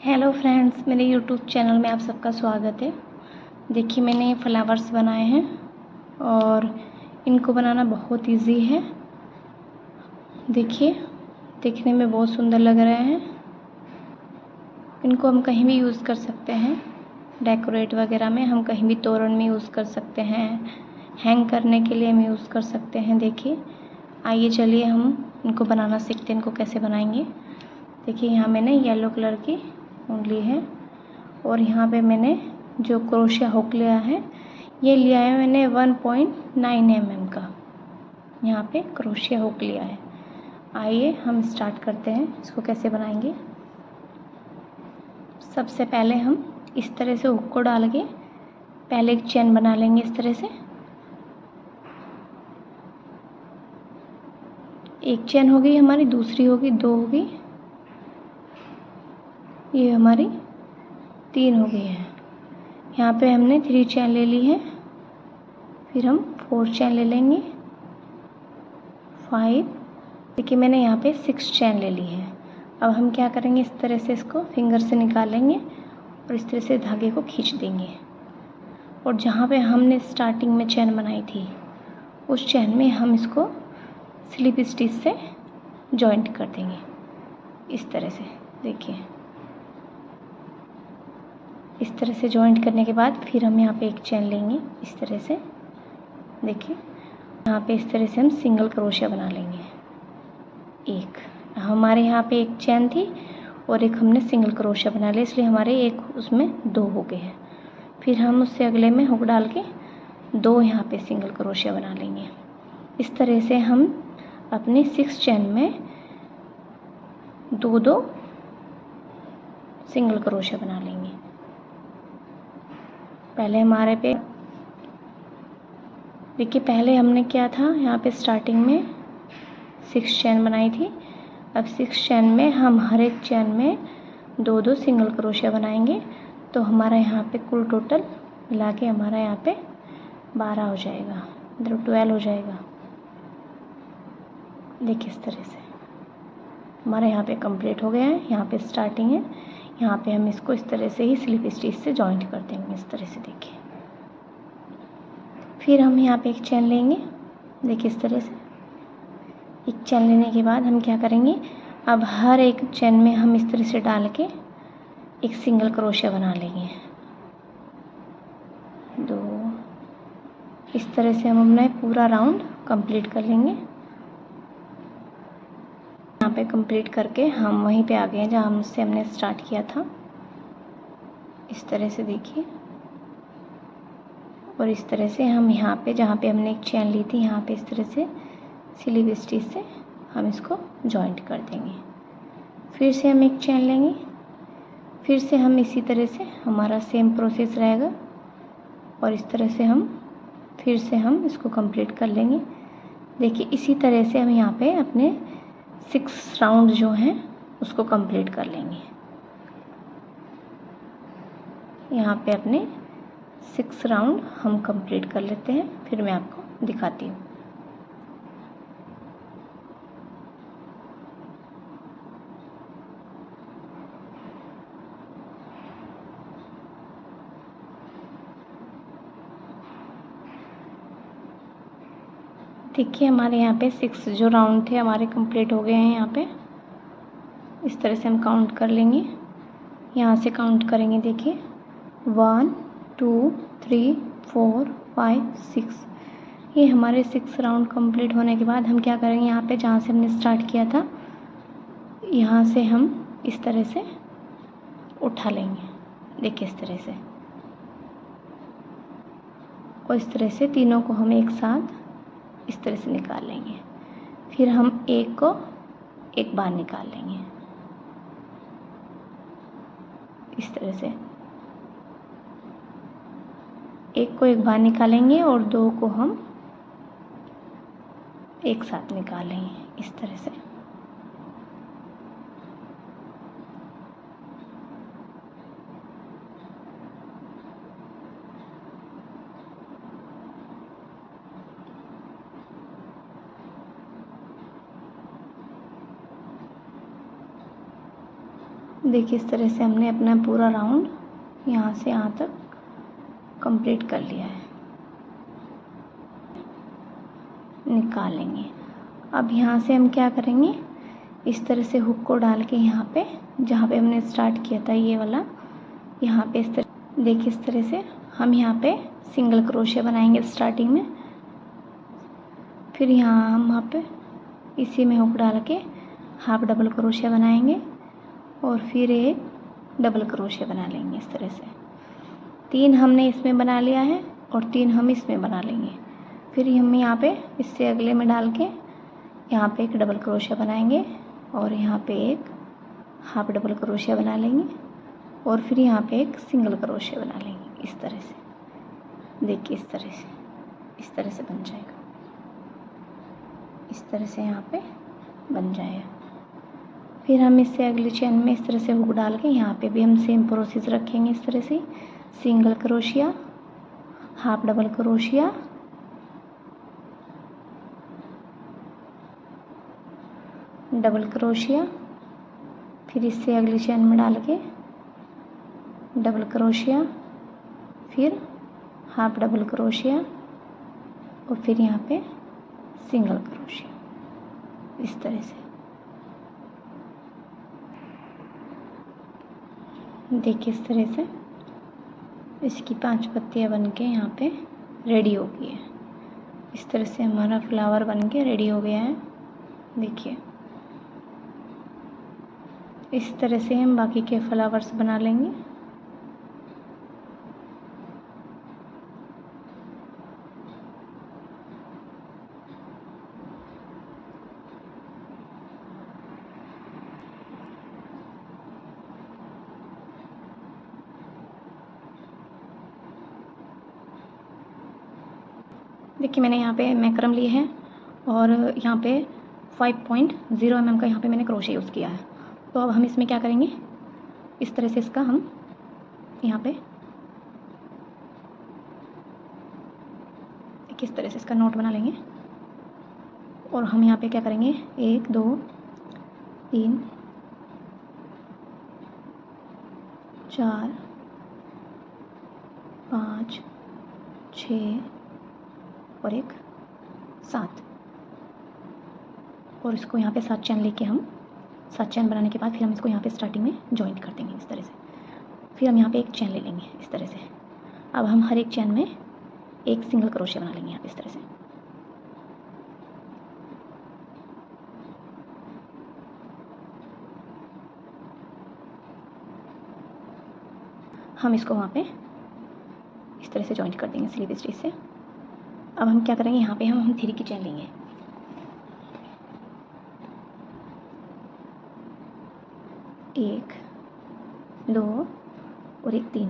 Hello friends, मेरे YouTube channel में आप सबका स्वागत है। देखिए, मैंने फ्लावर्स बनाए हैं और इनको बनाना बहुत इजी है। देखिए, दिखने में बहुत सुंदर लग रहे हैं। इनको हम कहीं भी यूज़ कर सकते हैं। डेकोरेट वगैरह में हम कहीं भी तोरण में यूज़ कर सकते हैं, हैंग करने के लिए हम यूज़ कर सकते हैं। देखिए, आइए चलिए हम इनको बनाना सीखते हैं। इनको कैसे बनाएंगे। देखिए, यहाँ मैंने येलो कलर की ऊन ली है और यहाँ पे मैंने जो क्रोशिया हुक लिया है, ये लिया है मैंने 1.9 mm का। यहाँ पे क्रोशिया हुक लिया है। आइए हम स्टार्ट करते हैं इसको कैसे बनाएंगे। सबसे पहले हम इस तरह से हुक को डाल के पहले एक चेन बना लेंगे। इस तरह से एक चेन हो गई हमारी, दूसरी होगी, दो होगी, ये हमारी 3 हो गई है। यहाँ पे हमने 3 चेन ले ली है, फिर हम 4 चेन ले लेंगे, 5। देखिए, मैंने यहाँ पे 6 चेन ले ली है। अब हम क्या करेंगे, इस तरह से इसको फिंगर से निकालेंगे और इस तरह से धागे को खींच देंगे और जहाँ पे हमने स्टार्टिंग में चेन बनाई थी उस चेन में हम इसको स्लिप स्टिच से जॉइंट कर देंगे इस तरह से। देखिए, इस तरह से जॉइंट करने के बाद फिर हम यहाँ पे एक चेन लेंगे इस तरह से। देखिए, यहाँ पे इस तरह से हम सिंगल क्रोशिया बना लेंगे। एक हमारे यहाँ पे एक चेन थी और एक हमने सिंगल क्रोशिया बना लिया, इसलिए हमारे एक उसमें 2 हो गए हैं। फिर हम उससे अगले में हुक डाल के 2 यहाँ पे सिंगल क्रोशिया बना लेंगे। इस तरह से हम अपनी 6 चेन में 2-2 सिंगल क्रोशिया बना लेंगे। पहले हमारे पे देखिए, पहले हमने क्या था, यहाँ पे स्टार्टिंग में 6 चेन बनाई थी। अब 6 चेन में हम हर एक चेन में 2-2 सिंगल क्रोशिया बनाएंगे, तो हमारा यहाँ पे कुल टोटल मिला के हमारा यहाँ पे 12 हो जाएगा, मतलब 12 हो जाएगा। देखिए, इस तरह से हमारा यहाँ पे कंप्लीट हो गया है। यहाँ पे स्टार्टिंग है, यहाँ पे हम इसको इस तरह से ही स्लिप स्टिच से जॉइंट कर देंगे इस तरह से। देखिए, फिर हम यहाँ पे एक चेन लेंगे। देखिए, इस तरह से एक चेन लेने के बाद हम क्या करेंगे, अब हर एक चेन में हम इस तरह से डाल के एक सिंगल क्रोशिया बना लेंगे। 2 इस तरह से हम अपना पूरा राउंड कंप्लीट कर लेंगे। यहाँ पे कंप्लीट करके हम वहीं पे आ गए हैं जहाँ हमने स्टार्ट किया था। इस तरह से देखिए, और इस तरह से हम यहाँ पे जहाँ पे हमने एक चेन ली थी, यहाँ पे इस तरह से स्लिप स्टिच से हम इसको जॉइंट कर देंगे। फिर से हम एक चेन लेंगे, फिर से हम इसी तरह से हमारा सेम प्रोसेस रहेगा और इस तरह से हम फिर से हम इसको कंप्लीट कर लेंगे। देखिए, इसी तरह से हम यहाँ पे अपने 6 राउंड जो हैं उसको कंप्लीट कर लेंगे। यहाँ पे अपने 6 राउंड हम कंप्लीट कर लेते हैं, फिर मैं आपको दिखाती हूँ। देखिए, हमारे यहाँ पे 6 जो राउंड थे हमारे कंप्लीट हो गए हैं। यहाँ पे इस तरह से हम काउंट कर लेंगे, यहाँ से काउंट करेंगे। देखिए, 1 2 3 4 5 6। ये हमारे 6 राउंड कंप्लीट होने के बाद हम क्या करेंगे, यहाँ पे जहाँ से हमने स्टार्ट किया था यहाँ से हम इस तरह से उठा लेंगे। देखिए, इस तरह से, और इस तरह से तीनों को हम एक साथ इस तरह से निकाल लेंगे। फिर हम एक को एक बार निकाल लेंगे इस तरह से। एक को एक बार निकालेंगे और 2 को हम एक साथ निकालेंगे इस तरह से। देखिए इस तरह से हमने अपना पूरा राउंड यहाँ से यहाँ तक कंप्लीट कर लिया है। निकालेंगे। अब यहाँ से हम क्या करेंगे, इस तरह से हुक को डाल के यहाँ पे जहाँ पे हमने स्टार्ट किया था ये वाला, यहाँ पे इस तरह देखिए इस तरह से हम यहाँ पे सिंगल क्रोशिया बनाएंगे स्टार्टिंग में। फिर यहाँ हम वहाँ पे इसी में हुक डाल के हाफ डबल क्रोशिया बनाएंगे और फिर एक डबल क्रोशिया बना लेंगे। इस तरह से 3 हमने इसमें बना लिया है और 3 हम इसमें बना लेंगे। फिर हम यहाँ पे इससे अगले में डाल के यहाँ पे एक डबल क्रोशिया बनाएंगे और यहाँ पे एक हाफ डबल क्रोशिया बना लेंगे और फिर यहाँ पे एक सिंगल क्रोशिया बना लेंगे। इस तरह से देखिए इस तरह से बन जाएगा। इस तरह से यहाँ पे बन जाएगा। फिर हम इससे अगली चेन में इस तरह से हुक डाल के यहाँ पे भी हम सेम प्रोसेस रखेंगे। इस तरह से single crochet, half double crochet, double crochet, फिर इससे अगली चेन में डाल के डबल क्रोशिया, फिर हाफ डबल क्रोशिया और फिर यहाँ पे सिंगल क्रोशिया। इस तरह से देखिए इस तरह से इसकी 5 पत्तियाँ बन के यहाँ पे रेडी हो गई है। इस तरह से हमारा फ्लावर बन के रेडी हो गया है। देखिए इस तरह से हम बाकी के फ्लावर्स बना लेंगे। देखिए मैंने यहाँ पे मैक्रम लिए हैं और यहाँ पे 5.0 mm का यहाँ पे मैंने क्रोशे यूज़ किया है। तो अब हम इसमें क्या करेंगे, इस तरह से इसका हम यहाँ पे किस तरह से इसका नोट बना लेंगे और हम यहाँ पे क्या करेंगे 1 2 3 4 5 6 और एक 7 और इसको यहाँ पे 7 चैन लेके हम 7 चैन बनाने के बाद फिर हम इसको यहाँ पे स्टार्टिंग में जॉइंट कर देंगे। इस तरह से फिर हम यहाँ पे एक चैन ले लेंगे। इस तरह से अब हम हर एक चैन में एक सिंगल क्रोशिया बना लेंगे यहाँ पे। इस तरह से हम इसको वहाँ पे इस तरह से जॉइंट कर देंगे स्लीव स्टिच से। अब हम क्या करेंगे, यहाँ पे हम 3 की चैन लेंगे। एक 2 और एक 3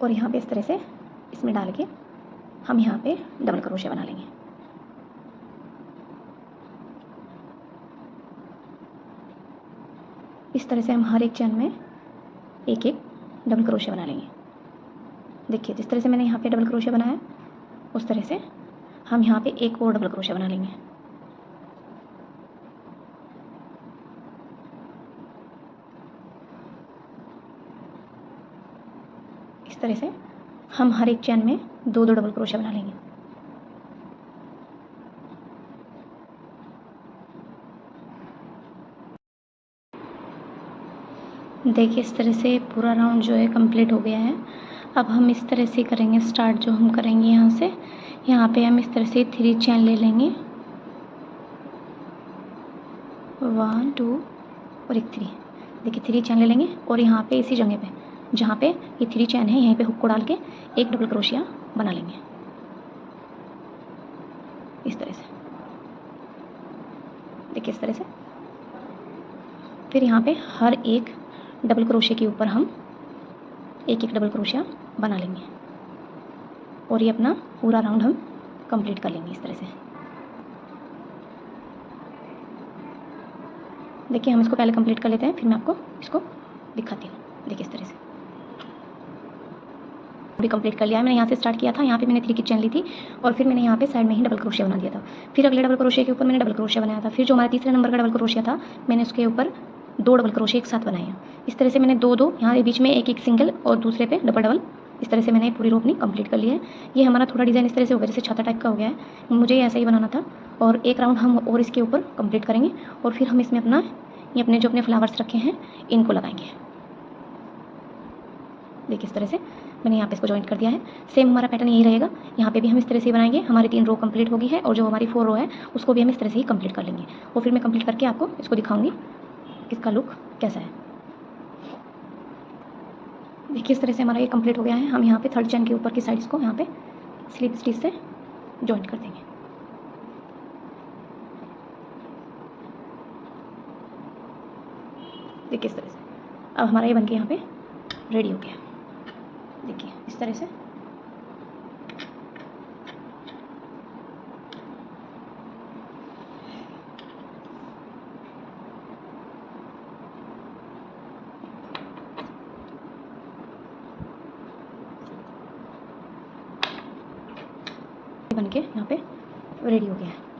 और यहाँ पे इस तरह से इसमें डाल के हम यहाँ पे डबल क्रोशिया बना लेंगे। इस तरह से हम हर एक चैन में एक एक डबल क्रोशिया बना लेंगे। देखिए जिस तरह से मैंने यहाँ पे डबल क्रोशिया बनाया उस तरह से हम यहाँ पे एक और डबल क्रोशिया बना लेंगे। इस तरह से हम हर एक चैन में 2 डबल क्रोशिया बना लेंगे। देखिए इस तरह से पूरा राउंड जो है कंप्लीट हो गया है। अब हम इस तरह से करेंगे स्टार्ट, जो हम करेंगे यहाँ से, यहाँ पे हम इस तरह से 3 चैन ले लेंगे, 1 2 और एक 3। देखिए 3 चैन ले लेंगे और यहाँ पे इसी जगह पे जहाँ पे ये 3 चैन है यहीं पे हुक को डाल के एक डबल क्रोशिया बना लेंगे। इस तरह से देखिए इस तरह से। फिर यहाँ पे हर एक डबल क्रोशिया के ऊपर हम एक एक डबल क्रोशिया बना लेंगे और ये अपना पूरा राउंड हम कंप्लीट कर लेंगे। इस तरह से देखिए हम इसको पहले कंप्लीट कर लेते हैं, फिर मैं आपको इसको दिखाती हूँ। देखिए इस तरह से भी कंप्लीट कर लिया है। मैंने यहाँ से स्टार्ट किया था, यहाँ पे मैंने 3 की चैन ली थी और फिर मैंने यहाँ पे साइड में ही डबल क्रोशिया बना दिया था। फिर अगले डबल क्रोशिया के ऊपर मैंने डबल क्रोशिया बनाया था। फिर जो हमारा तीसरे नंबर का डबल क्रोशिया था मैंने उसके ऊपर 2 डबल क्रोशे एक साथ बनाए हैं। इस तरह से मैंने 2-2 यहाँ बीच में एक सिंगल और दूसरे पे डबल डबल, इस तरह से मैंने पूरी रो अपनी कंप्लीट कर ली है। ये हमारा थोड़ा डिज़ाइन इस तरह से हो गया जैसे छाता टाइप का हो गया है, मुझे ऐसा ही बनाना था। और एक राउंड हम और इसके ऊपर कंप्लीट करेंगे और फिर हम इसमें अपना ये अपने जो अपने फ्लावर्स रखे हैं इनको लगाएंगे। देखिए इस तरह से मैंने यहाँ पे इसको जॉइंट कर दिया है। सेम हमारा पैटर्न यही रहेगा, यहाँ पे भी हम इस तरह से ही बनाएंगे। हमारी 3 रो कंप्लीट होगी है और जो हमारी 4 रो है उसको भी हम इस तरह से ही कंप्लीट कर लेंगे और फिर मैं कंप्लीट करके आपको इसको दिखाऊंगी इसका लुक कैसा है। देखिए इस तरह से हमारा ये कंप्लीट हो गया है। हम यहाँ पे थर्ड चेन के ऊपर की साइड्स को यहाँ पे स्लिप स्टिच से जॉइंट कर देंगे। देखिए इस तरह से अब हमारा ये बनके यहाँ पे रेडी हो गया। देखिए इस तरह से बनके यहाँ पे रेडी हो गया है।